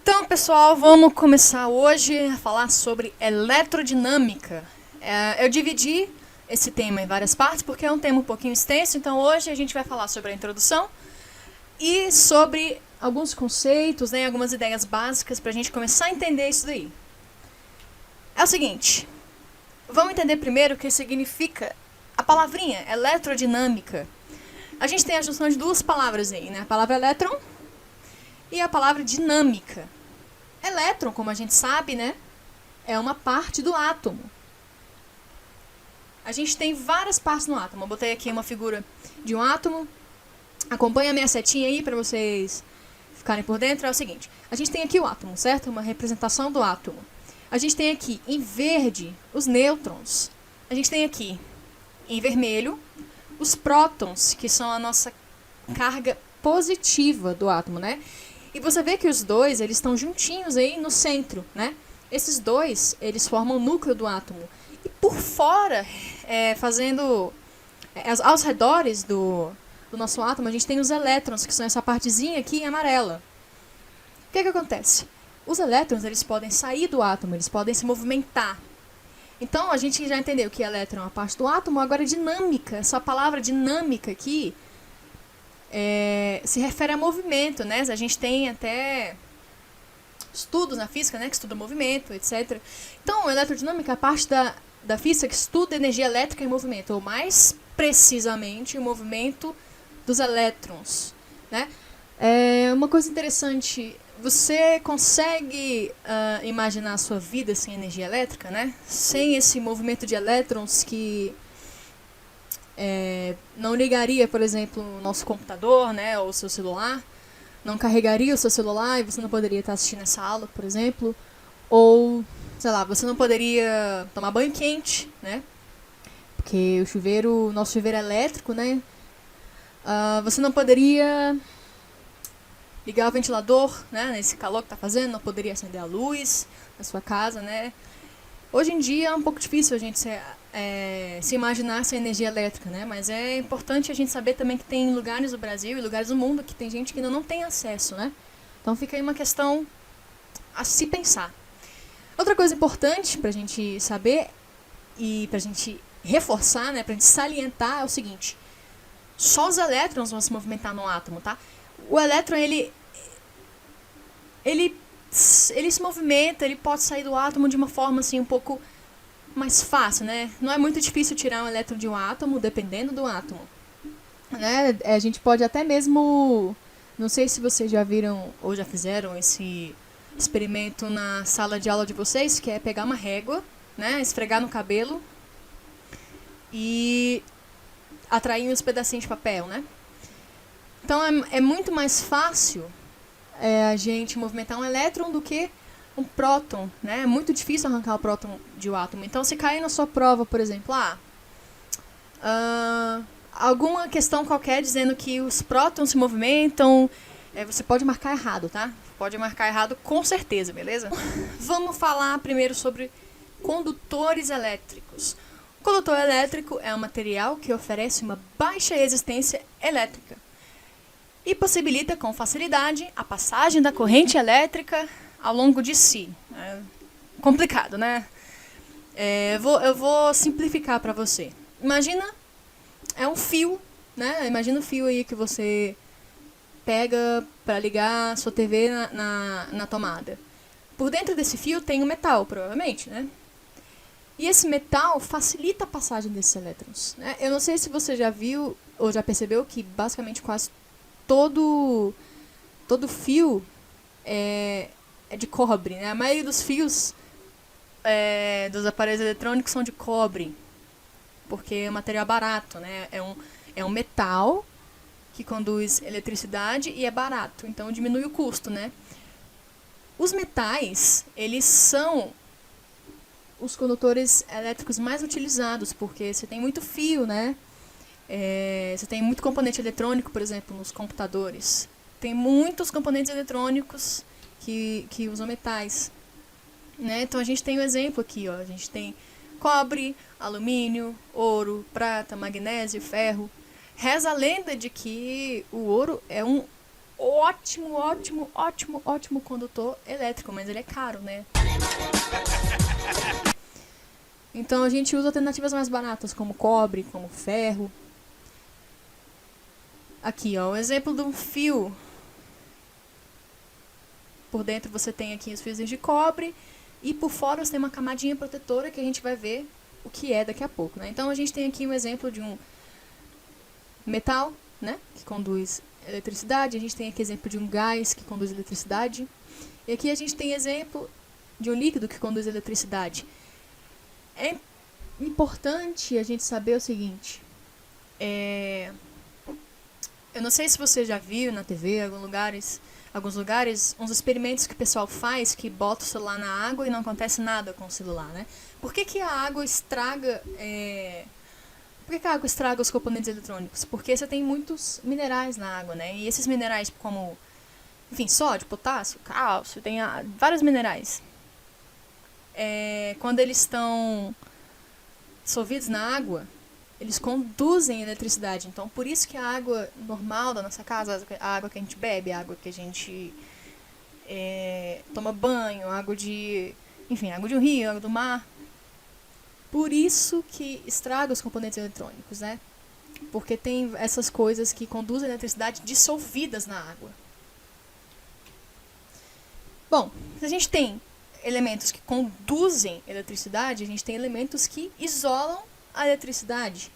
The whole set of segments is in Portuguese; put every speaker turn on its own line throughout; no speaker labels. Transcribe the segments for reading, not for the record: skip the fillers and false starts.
Então, pessoal, vamos começar hoje a falar sobre eletrodinâmica. Eu dividi esse tema em várias partes porque é um tema um pouquinho extenso, então hoje a gente vai falar sobre a introdução e sobre alguns conceitos, né, algumas ideias básicas para a gente começar a entender isso daí. É o seguinte, vamos entender primeiro o que significa a palavrinha eletrodinâmica. A gente tem a junção de duas palavras aí, né? A palavra elétron e a palavra dinâmica. Elétron, como a gente sabe, né, é uma parte do átomo. A gente tem várias partes no átomo. Eu botei aqui uma figura de um átomo. Acompanha a minha setinha aí para vocês ficarem por dentro. É o seguinte, a gente tem aqui o átomo, certo? Uma representação do átomo. A gente tem aqui, em verde, os nêutrons. A gente tem aqui, em vermelho, os prótons, que são a nossa carga positiva do átomo, né? E você vê que os dois, eles estão juntinhos aí no centro, né? Esses dois, eles formam o núcleo do átomo. E por fora, aos redores do nosso átomo, a gente tem os elétrons, que são essa partezinha aqui amarela. O que acontece? Os elétrons, eles podem sair do átomo, eles podem se movimentar. Então, a gente já entendeu que elétron é uma parte do átomo, agora dinâmica. Essa palavra dinâmica aqui se refere a movimento, né? A gente tem até estudos na física, né, que estuda movimento, etc. Então, a eletrodinâmica é a parte da física que estuda energia elétrica em movimento, ou mais precisamente o movimento dos elétrons, né? Uma coisa interessante, você consegue imaginar a sua vida sem energia elétrica, né? Sem esse movimento de elétrons que não ligaria, por exemplo, o nosso computador, né, ou o seu celular, não carregaria o seu celular e você não poderia estar assistindo essa aula, por exemplo, ou, sei lá, você não poderia tomar banho quente, né, porque o nosso chuveiro é elétrico, né, você não poderia ligar o ventilador, né, nesse calor que está fazendo, não poderia acender a luz na sua casa, né. Hoje em dia é um pouco difícil a gente se imaginar sem energia elétrica, né? Mas é importante a gente saber também que tem lugares do Brasil e lugares do mundo que tem gente que ainda não tem acesso, né? Então fica aí uma questão a se pensar. Outra coisa importante pra gente saber e pra gente reforçar, né? Pra gente salientar é o seguinte. Só os elétrons vão se movimentar no átomo, tá? O elétron, ele se movimenta, ele pode sair do átomo de uma forma assim um pouco mais fácil, né? Não é muito difícil tirar um elétron de um átomo, dependendo do átomo, né? A gente pode até mesmo, não sei se vocês já viram ou já fizeram esse experimento na sala de aula de vocês, que é pegar uma régua, né? Esfregar no cabelo e atrair uns pedacinhos de papel, né? Então é muito mais fácil a gente movimentar um elétron do que um próton, né? É muito difícil arrancar o próton de um átomo. Então, se cair na sua prova, por exemplo, alguma questão qualquer dizendo que os prótons se movimentam, você pode marcar errado, tá? Pode marcar errado com certeza, beleza? Vamos falar primeiro sobre condutores elétricos. O condutor elétrico é um material que oferece uma baixa resistência elétrica e possibilita com facilidade a passagem da corrente elétrica ao longo de si. É complicado, né? Eu vou simplificar para você. Imagina, é um fio, né? Imagina o fio aí que você pega para ligar a sua TV na tomada. Por dentro desse fio tem um metal, provavelmente, né? E esse metal facilita a passagem desses elétrons, né? Eu não sei se você já viu ou já percebeu que basicamente quase todo fio é de cobre, né? A maioria dos fios dos aparelhos eletrônicos são de cobre, porque é um material barato, né? É um metal que conduz eletricidade e é barato, então diminui o custo, né? Os metais, eles são os condutores elétricos mais utilizados, porque você tem muito fio, né? Você tem muito componente eletrônico, por exemplo, nos computadores. Tem muitos componentes eletrônicos que usam metais, né? Então a gente tem um exemplo aqui, ó. A gente tem cobre, alumínio, ouro, prata, magnésio, ferro. Reza a lenda de que o ouro é um ótimo condutor elétrico, mas ele é caro, né? Então a gente usa alternativas mais baratas, como cobre, como ferro. Aqui, ó, um exemplo de um fio. Por dentro você tem aqui os fios de cobre e por fora você tem uma camadinha protetora que a gente vai ver o que é daqui a pouco, né? Então a gente tem aqui um exemplo de um metal, né, que conduz eletricidade. A gente tem aqui exemplo de um gás que conduz eletricidade. E aqui a gente tem exemplo de um líquido que conduz eletricidade. É importante a gente saber o seguinte. Eu não sei se você já viu na TV, alguns lugares, uns experimentos que o pessoal faz, que bota o celular na água e não acontece nada com o celular, né? Por que a água estraga... Por que a água estraga os componentes eletrônicos? Porque você tem muitos minerais na água, né? E esses minerais como, enfim, sódio, potássio, cálcio, tem vários minerais. Quando eles estão dissolvidos na água, eles conduzem eletricidade. Então, por isso que a água normal da nossa casa, a água que a gente bebe, a água que a gente toma banho, água de um rio, água do mar, por isso que estraga os componentes eletrônicos, né? Porque tem essas coisas que conduzem a eletricidade dissolvidas na água. Bom, se a gente tem elementos que conduzem eletricidade, a gente tem elementos que isolam a eletricidade.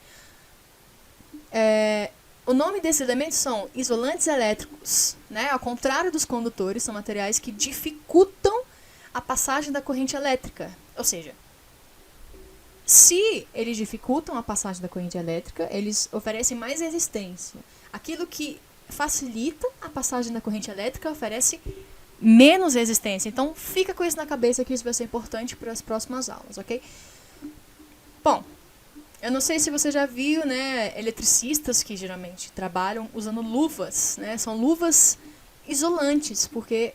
O nome desses elementos são isolantes elétricos, né? Ao contrário dos condutores, são materiais que dificultam a passagem da corrente elétrica. Ou seja, se eles dificultam a passagem da corrente elétrica, eles oferecem mais resistência. Aquilo que facilita a passagem da corrente elétrica oferece menos resistência. Então, fica com isso na cabeça que isso vai ser importante para as próximas aulas, ok? Bom, eu não sei se você já viu, né, eletricistas que geralmente trabalham usando luvas, né? São luvas isolantes, porque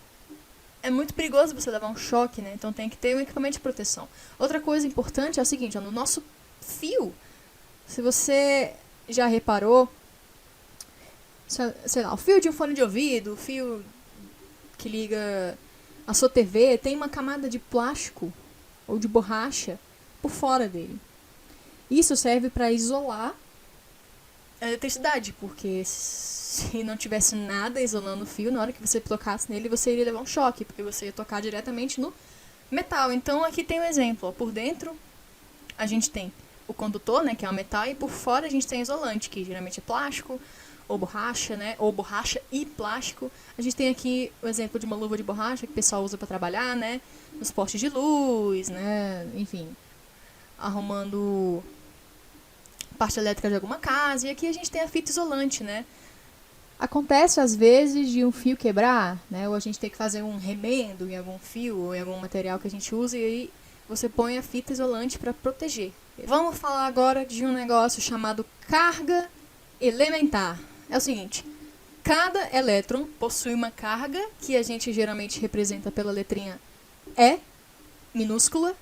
é muito perigoso você levar um choque, né? Então tem que ter um equipamento de proteção. Outra coisa importante é o seguinte, ó, no nosso fio, se você já reparou, sei lá, o fio de um fone de ouvido, o fio que liga a sua TV, tem uma camada de plástico ou de borracha por fora dele. Isso serve para isolar a eletricidade, porque se não tivesse nada isolando o fio, na hora que você tocasse nele, você iria levar um choque, porque você ia tocar diretamente no metal. Então aqui tem um exemplo, ó. Por dentro a gente tem o condutor, né, que é o metal, e por fora a gente tem isolante, que geralmente é plástico ou borracha, né, ou borracha e plástico. A gente tem aqui o exemplo de uma luva de borracha que o pessoal usa para trabalhar, né, nos postes de luz, né, enfim, arrumando parte elétrica de alguma casa. E aqui a gente tem a fita isolante, né. Acontece às vezes de um fio quebrar, né, ou a gente tem que fazer um remendo em algum fio ou em algum material que a gente usa, e aí você põe a fita isolante para proteger. Vamos falar agora de um negócio chamado carga elementar. É o seguinte, cada elétron possui uma carga que a gente geralmente representa pela letrinha E, minúscula,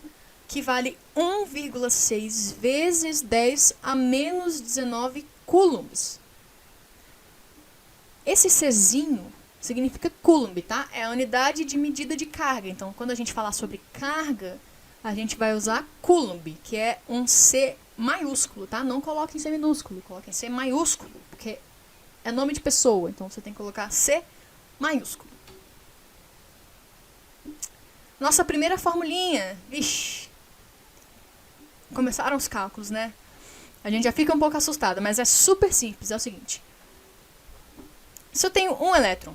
que vale 1,6 vezes 10 a menos 19 coulombs. Esse Czinho significa coulomb, tá? É a unidade de medida de carga. Então, quando a gente falar sobre carga, a gente vai usar coulomb, que é um C maiúsculo, tá? Não coloque em C minúsculo, coloque em C maiúsculo, porque é nome de pessoa, então você tem que colocar C maiúsculo. Nossa primeira formulinha, vixi, começaram os cálculos, né? A gente já fica um pouco assustada, mas é super simples, é o seguinte. Se eu tenho um elétron,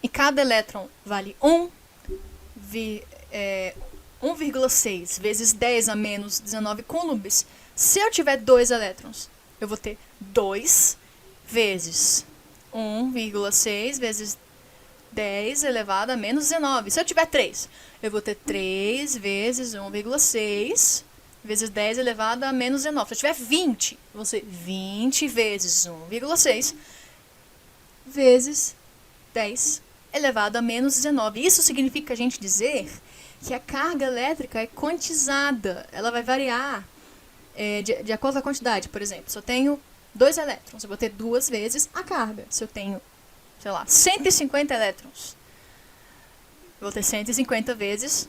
e cada elétron vale 1,6 vezes 10 a menos 19 coulombs, se eu tiver dois elétrons, eu vou ter 2 vezes 1,6 vezes 10 elevado a menos 19. Se eu tiver 3, eu vou ter 3 vezes 1,6 vezes 10 elevado a menos 19. Se eu tiver 20, eu vou ser 20 vezes 1,6 vezes 10 elevado a menos 19. Isso significa a gente dizer que a carga elétrica é quantizada. Ela vai variar de acordo com a quantidade. Por exemplo, se eu tenho 2 elétrons, eu vou ter 2 vezes a carga. Se eu tenho sei lá, 150 elétrons. Eu vou ter 150 vezes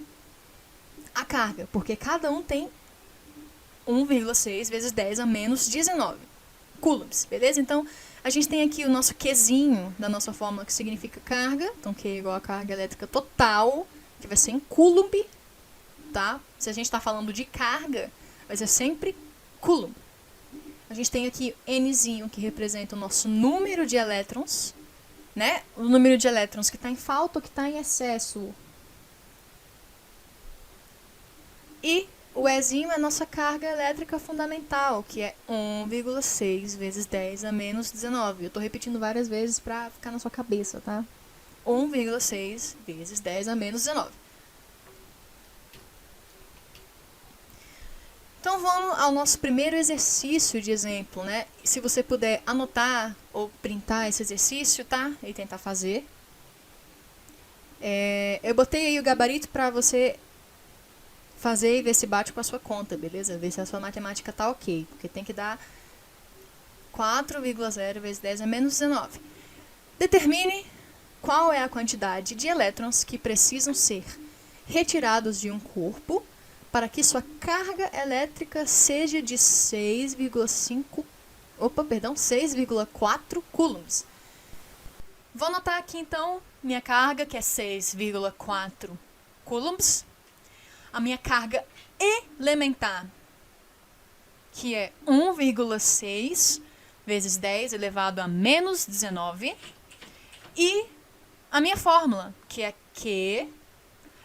a carga, porque cada um tem 1,6 vezes 10 a menos 19 coulombs, beleza? Então, a gente tem aqui o nosso Qzinho da nossa fórmula, que significa carga. Então, Q é igual a carga elétrica total, que vai ser em coulomb, tá? Se a gente está falando de carga, vai ser sempre coulomb. A gente tem aqui Nzinho, que representa o nosso número de elétrons, né? O número de elétrons que está em falta ou que está em excesso. E o Ezinho é a nossa carga elétrica fundamental, que é 1,6 vezes 10 a menos 19. Eu estou repetindo várias vezes para ficar na sua cabeça, tá? 1,6 vezes 10 a menos 19. Então vamos ao nosso primeiro exercício de exemplo, né? Se você puder anotar ou printar esse exercício, tá? E tentar fazer. Eu botei aí o gabarito para você fazer e ver se bate com a sua conta, beleza? Ver se a sua matemática tá ok, porque tem que dar 4,0 vezes 10 a menos 19. Determine qual é a quantidade de elétrons que precisam ser retirados de um corpo para que sua carga elétrica seja de 6,4 coulombs. Vou anotar aqui então minha carga, que é 6,4 coulombs. A minha carga elementar, que é 1,6 vezes 10 elevado a menos 19. E a minha fórmula, que é Q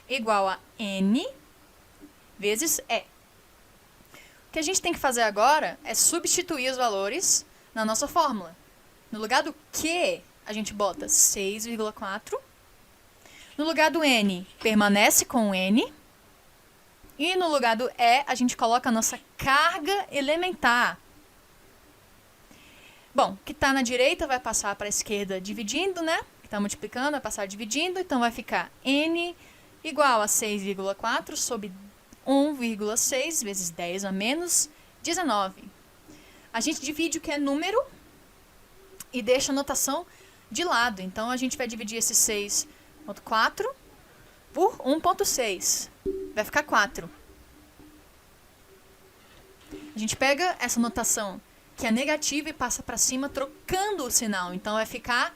igual a N vezes E. O que a gente tem que fazer agora é substituir os valores na nossa fórmula. No lugar do Q, a gente bota 6,4. No lugar do N, permanece com o N. E no lugar do E, a gente coloca a nossa carga elementar. Bom, o que está na direita vai passar para a esquerda dividindo, né? Que está multiplicando, vai passar dividindo. Então, vai ficar N igual a 6,4 sobre 1,6 vezes 10 a menos 19. A gente divide o que é número e deixa a notação de lado. Então, a gente vai dividir esse 6,4 por 1,6. Vai ficar 4. A gente pega essa notação que é negativa e passa para cima trocando o sinal. Então, vai ficar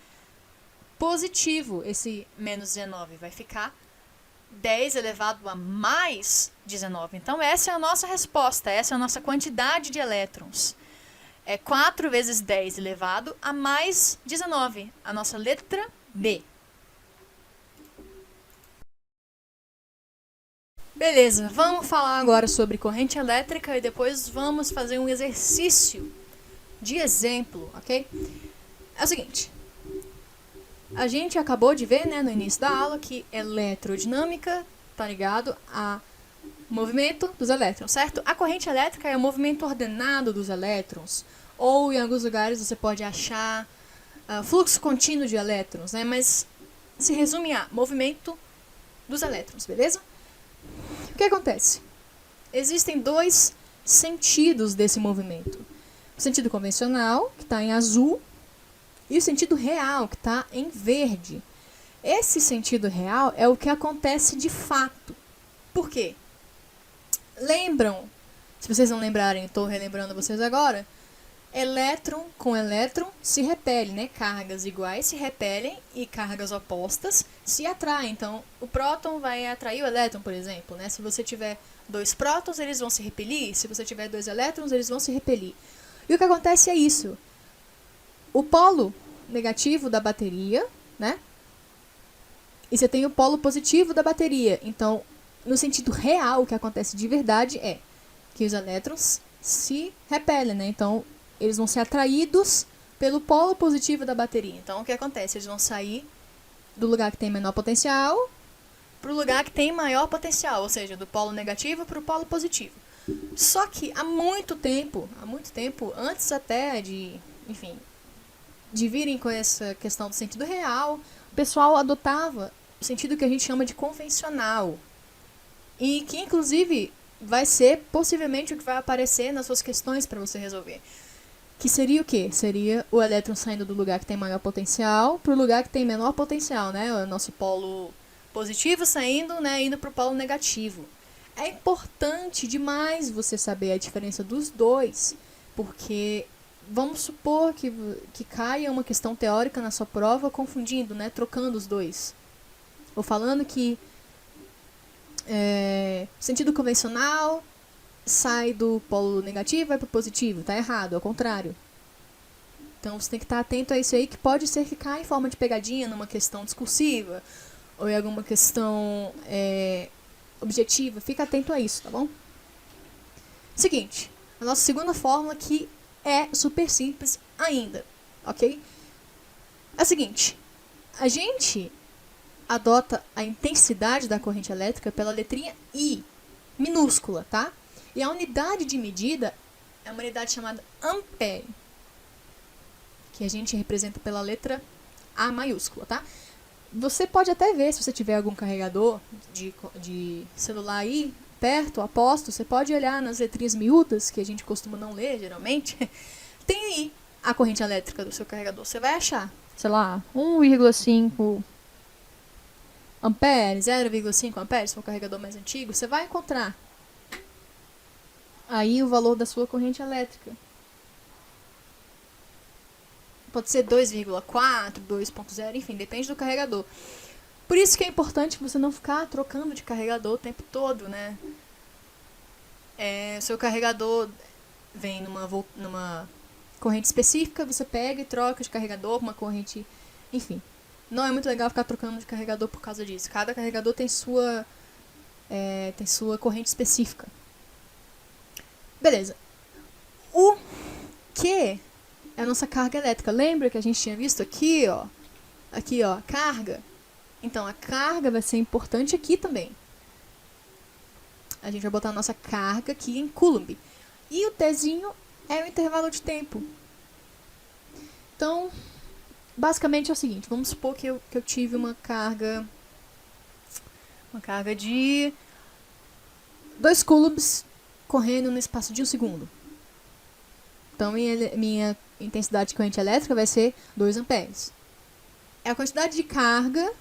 positivo esse menos 19. Vai ficar 10 elevado a mais 19. Então, essa é a nossa resposta. Essa é a nossa quantidade de elétrons. É 4 vezes 10 elevado a mais 19. A nossa letra B. Beleza, vamos falar agora sobre corrente elétrica e depois vamos fazer um exercício de exemplo, ok? É o seguinte, a gente acabou de ver, né, no início da aula que eletrodinâmica tá ligado a movimento dos elétrons, certo? A corrente elétrica é o movimento ordenado dos elétrons, ou em alguns lugares você pode achar fluxo contínuo de elétrons, né? Mas se resume a movimento dos elétrons, beleza? O que acontece? Existem dois sentidos desse movimento. O sentido convencional, que está em azul, e o sentido real, que está em verde. Esse sentido real é o que acontece de fato. Por quê? Lembram, se vocês não lembrarem, estou relembrando vocês agora, elétron com elétron se repelem, né? Cargas iguais se repelem e cargas opostas se atraem. Então, o próton vai atrair o elétron, por exemplo, né? Se você tiver 2 prótons, eles vão se repelir. Se você tiver 2 elétrons, eles vão se repelir. E o que acontece é isso. O polo negativo da bateria, né? E você tem o polo positivo da bateria. Então, no sentido real, o que acontece de verdade é que os elétrons se repelem, né? Então, eles vão ser atraídos pelo polo positivo da bateria. Então, o que acontece? Eles vão sair do lugar que tem menor potencial para o lugar que tem maior potencial, ou seja, do polo negativo para o polo positivo. Só que há muito tempo, antes até de virem com essa questão do sentido real, o pessoal adotava o sentido que a gente chama de convencional. E que, inclusive, vai ser possivelmente o que vai aparecer nas suas questões para você resolver. Que seria o quê? Seria o elétron saindo do lugar que tem maior potencial para o lugar que tem menor potencial, né? O nosso polo positivo saindo, né, indo para o polo negativo. É importante demais você saber a diferença dos dois, porque vamos supor que caia uma questão teórica na sua prova confundindo, né, trocando os dois. Ou falando que sentido convencional sai do polo negativo e vai para o positivo. Tá errado, ao contrário. Então você tem que estar atento a isso aí, que pode ser que caia em forma de pegadinha numa questão discursiva ou em alguma questão objetiva. Fica atento a isso, tá bom? Seguinte, a nossa segunda fórmula que é super simples ainda, ok? É a seguinte, a gente adota a intensidade da corrente elétrica pela letrinha I, minúscula, tá? E a unidade de medida é uma unidade chamada ampere, que a gente representa pela letra A maiúscula, tá? Você pode até ver, se você tiver algum carregador de celular aí perto, aposto, você pode olhar nas letrinhas miúdas, que a gente costuma não ler, geralmente. Tem aí a corrente elétrica do seu carregador. Você vai achar, sei lá, 1,5 ampere, 0,5 ampere, se for um carregador mais antigo, você vai encontrar aí o valor da sua corrente elétrica. Pode ser 2,4, 2,0, enfim, depende do carregador. Por isso que é importante você não ficar trocando de carregador o tempo todo, né? Seu carregador vem numa corrente específica, você pega e troca de carregador com uma corrente... Enfim, não é muito legal ficar trocando de carregador por causa disso. Cada carregador tem sua corrente específica. Beleza. O que é a nossa carga elétrica? Lembra que a gente tinha visto aqui, ó? Aqui, ó, carga. Então, a carga vai ser importante aqui também. A gente vai botar a nossa carga aqui em Coulomb. E o Tzinho é o intervalo de tempo. Então, basicamente é o seguinte. Vamos supor que eu tive uma carga de 2 coulombs correndo no espaço de 1 segundo. Então, minha intensidade de corrente elétrica vai ser 2 amperes. É a quantidade de carga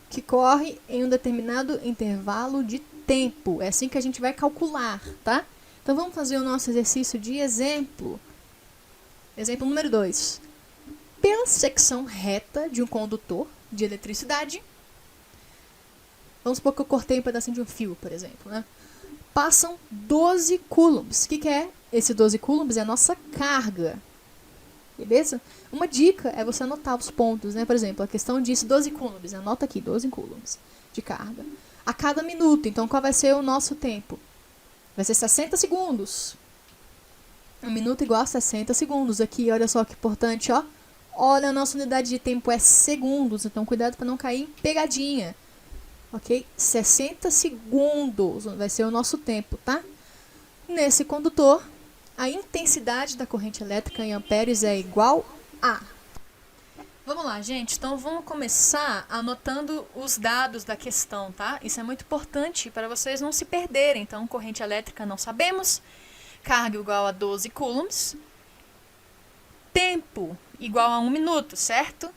que corre em um determinado intervalo de tempo. É assim que a gente vai calcular, tá? Então, vamos fazer o nosso exercício de exemplo. Exemplo número 2. Pela secção reta de um condutor de eletricidade, vamos supor que eu cortei um pedacinho de um fio, por exemplo, né? Passam 12 coulombs. O que é? Esse 12 coulombs é a nossa carga. Beleza? Uma dica é você anotar os pontos, né? Por exemplo, a questão disse 12 coulombs. Anota aqui, 12 coulombs de carga. A cada minuto. Então, qual vai ser o nosso tempo? Vai ser 60 segundos. 1 minuto igual a 60 segundos. Aqui, olha só que importante, ó. Olha, a nossa unidade de tempo é segundos. Então, cuidado para não cair em pegadinha. Ok? 60 segundos vai ser o nosso tempo, tá? Nesse condutor, a intensidade da corrente elétrica em amperes é igual a... Vamos lá, gente. Então, vamos começar anotando os dados da questão, tá? Isso é muito importante para vocês não se perderem. Então, corrente elétrica não sabemos. Carga igual a 12 coulombs. Tempo igual a 1 minuto, certo?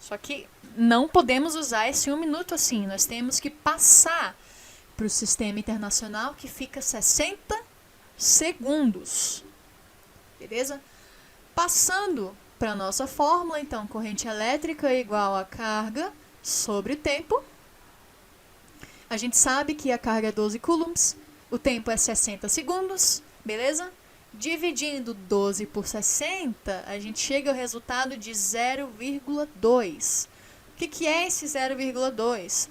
Só que não podemos usar esse 1 minuto assim. Nós temos que passar para o sistema internacional, que fica 60 segundos. Beleza? Passando para a nossa fórmula, então, corrente elétrica é igual a carga sobre tempo. A gente sabe que a carga é 12 coulombs, o tempo é 60 segundos, beleza? Dividindo 12 por 60, a gente chega ao resultado de 0,2. O que é esse 0,2?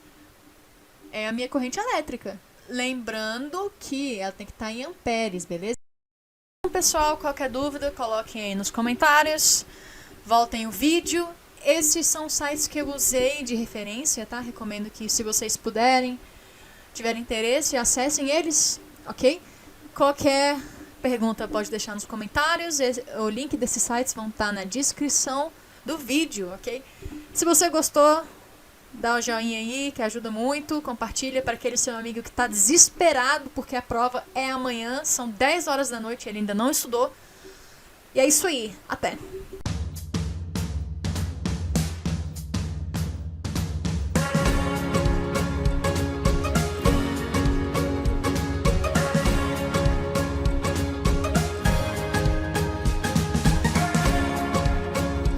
É a minha corrente elétrica. Lembrando que ela tem que estar em amperes, beleza? Então, pessoal, qualquer dúvida, coloquem aí nos comentários. Voltem o vídeo. Esses são os sites que eu usei de referência, tá? Recomendo que, se vocês puderem, tiverem interesse, acessem eles, ok? Qualquer pergunta pode deixar nos comentários. O link desses sites vão estar na descrição do vídeo, ok? Se você gostou, Dá o joinha aí, que ajuda muito. Compartilha para aquele seu amigo que está desesperado porque a prova é amanhã. São 10 horas da noite, ele ainda não estudou. E é isso aí. Até!